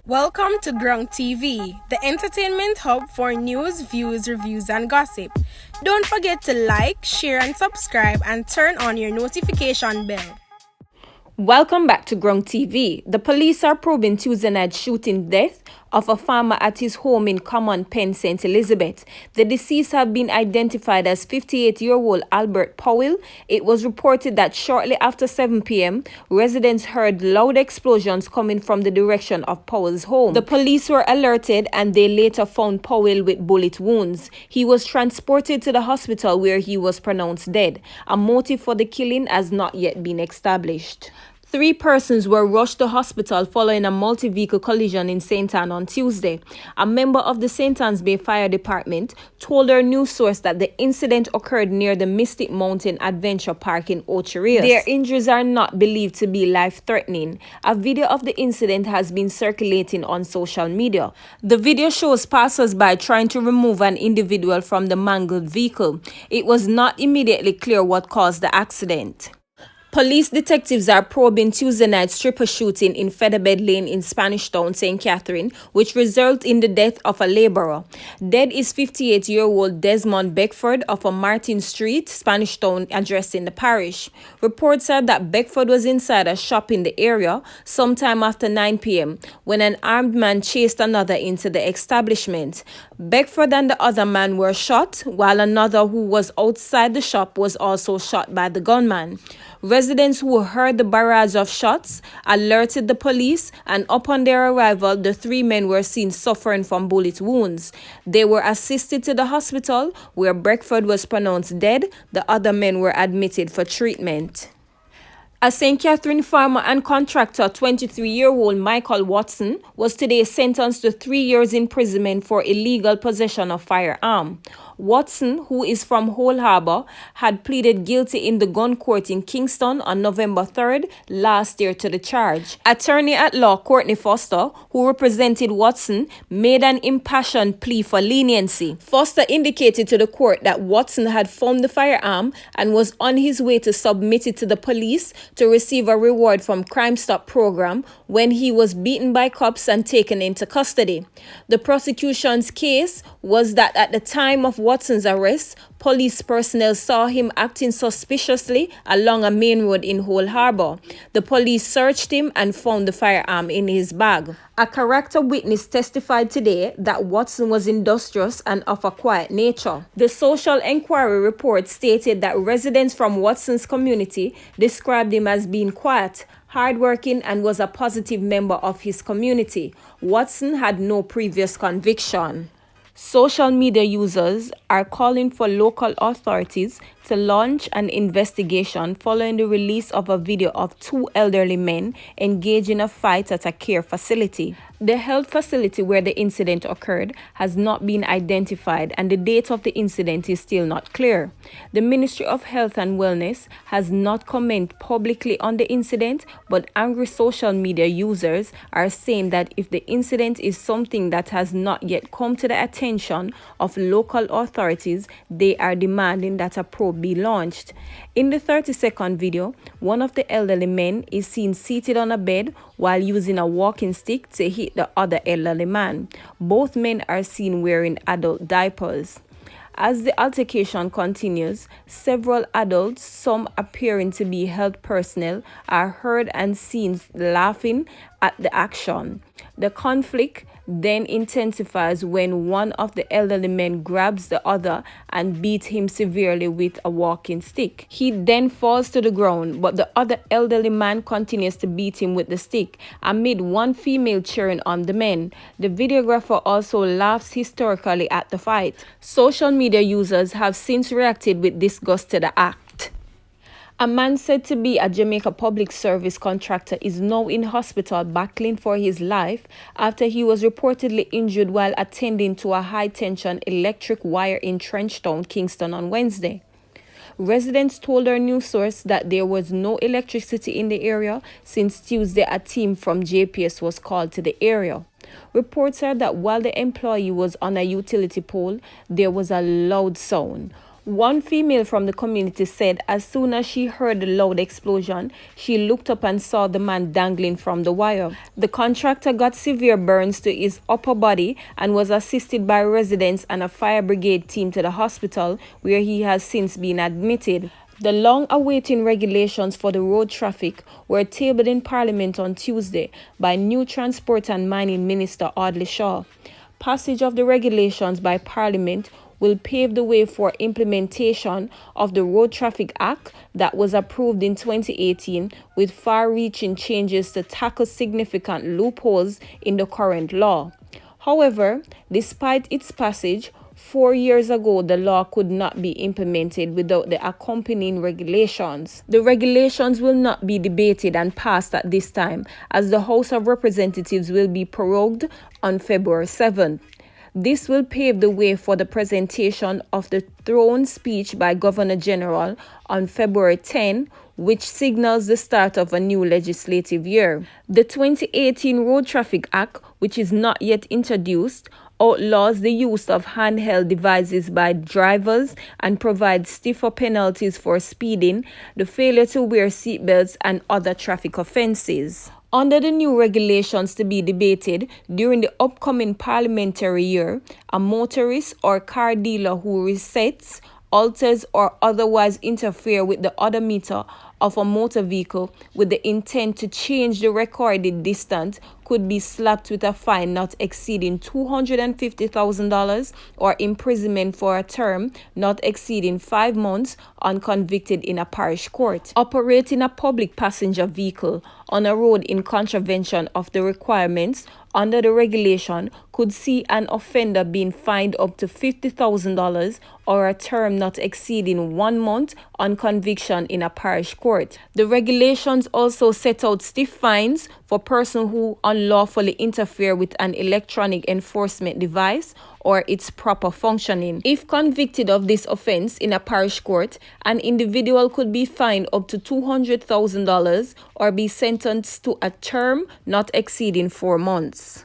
Welcome to Grung TV, the entertainment hub for news, views, reviews, and gossip. Don't forget to like, share, and subscribe, and turn on your notification bell. Welcome back to Grung TV. The police are probing Tuesday night shooting death of a farmer at his home in Common Pen, St. Elizabeth. The deceased have been identified as 58-year-old Albert Powell. It was reported that shortly after 7 p.m., residents heard loud explosions coming from the direction of Powell's home. The police were alerted and they later found Powell with bullet wounds. He was transported to the hospital where he was pronounced dead. A motive for the killing has not yet been established. 3 persons were rushed to hospital following a multi-vehicle collision in St. Ann on Tuesday. A member of the St. Ann's Bay Fire Department told our news source that the incident occurred near the Mystic Mountain Adventure Park in Ocho Rios. Their injuries are not believed to be life-threatening. A video of the incident has been circulating on social media. The video shows passers-by trying to remove an individual from the mangled vehicle. It was not immediately clear what caused the accident. Police detectives are probing Tuesday night's stripper shooting in Featherbed Lane in Spanish Town, St. Catherine, which resulted in the death of a laborer. Dead is 58-year-old Desmond Beckford of a Martin Street, Spanish Town address in the parish. Reports are that Beckford was inside a shop in the area sometime after 9 p.m. when an armed man chased another into the establishment. Beckford and the other man were shot, while another who was outside the shop was also shot by the gunman. Residents who heard the barrage of shots alerted the police, and upon their arrival, the 3 men were seen suffering from bullet wounds. They were assisted to the hospital, where Beckford was pronounced dead. The other men were admitted for treatment. A St. Catherine farmer and contractor, 23-year-old Michael Watson, was today sentenced to 3 years imprisonment for illegal possession of firearm. Watson, who is from Hole Harbor, had pleaded guilty in the gun court in Kingston on November 3rd last year to the charge. Attorney at law Courtney Foster, who represented Watson, made an impassioned plea for leniency. Foster indicated to the court that Watson had found the firearm and was on his way to submit it to the police to receive a reward from Crime Stop program when he was beaten by cops and taken into custody. The prosecution's case was that at the time of Watson's arrest, police personnel saw him acting suspiciously along a main road in Hole Harbor. The police searched him and found the firearm in his bag. A character witness testified today that Watson was industrious and of a quiet nature. The social inquiry report stated that residents from Watson's community described him as being quiet, hardworking, and was a positive member of his community. Watson had no previous conviction. Social media users are calling for local authorities to launch an investigation following the release of a video of 2 elderly men engaged in a fight at a care facility. The health facility where the incident occurred has not been identified, and the date of the incident is still not clear. The Ministry of Health and Wellness has not commented publicly on the incident, but angry social media users are saying that if the incident is something that has not yet come to the attention of local authorities, they are demanding that a probe be launched. In the 30-second video, one of the elderly men is seen seated on a bed while using a walking stick to hit the other elderly man. Both men are seen wearing adult diapers. As the altercation continues, several adults, some appearing to be health personnel, are heard and seen laughing at the action. The conflict then intensifies when one of the elderly men grabs the other and beats him severely with a walking stick. He then falls to the ground, but the other elderly man continues to beat him with the stick, amid one female cheering on the men. The videographer also laughs hysterically at the fight. Social media users have since reacted with disgust to the act. A man said to be a Jamaica Public Service contractor is now in hospital battling for his life after he was reportedly injured while attending to a high-tension electric wire in Trenchtown, Kingston on Wednesday. Residents told our news source that there was no electricity in the area since Tuesday a team from JPS was called to the area. Reports are that while the employee was on a utility pole, there was a loud sound. One female from the community said as soon as she heard the loud explosion, she looked up and saw the man dangling from the wire. The contractor got severe burns to his upper body and was assisted by residents and a fire brigade team to the hospital, where he has since been admitted. The long-awaited regulations for the road traffic were tabled in Parliament on Tuesday by New Transport and Mining Minister Audley Shaw. Passage of the regulations by Parliament will pave the way for implementation of the Road Traffic Act that was approved in 2018, with far-reaching changes to tackle significant loopholes in the current law. However, despite its passage, 4 years ago, the law could not be implemented without the accompanying regulations. The regulations will not be debated and passed at this time, as the House of Representatives will be prorogued on February 7th. This will pave the way for the presentation of the throne speech by Governor General on February 10, which signals the start of a new legislative year. The 2018 Road Traffic Act, which is not yet introduced, outlaws the use of handheld devices by drivers and provides stiffer penalties for speeding, the failure to wear seatbelts, and other traffic offenses. Under the new regulations to be debated during the upcoming parliamentary year, a motorist or car dealer who resets, alters, or otherwise interfere with the odometer of a motor vehicle with the intent to change the recorded distance could be slapped with a fine not exceeding $250,000 or imprisonment for a term not exceeding 5 months on convicted in a parish court. Operating a public passenger vehicle on a road in contravention of the requirements under the regulation could see an offender being fined up to $50,000 or a term not exceeding 1 month on conviction in a parish court. The regulations also set out stiff fines for persons who unlawfully interfere with an electronic enforcement device or its proper functioning. If convicted of this offense in a parish court, an individual could be fined up to $200,000 or be sentenced to a term not exceeding 4 months.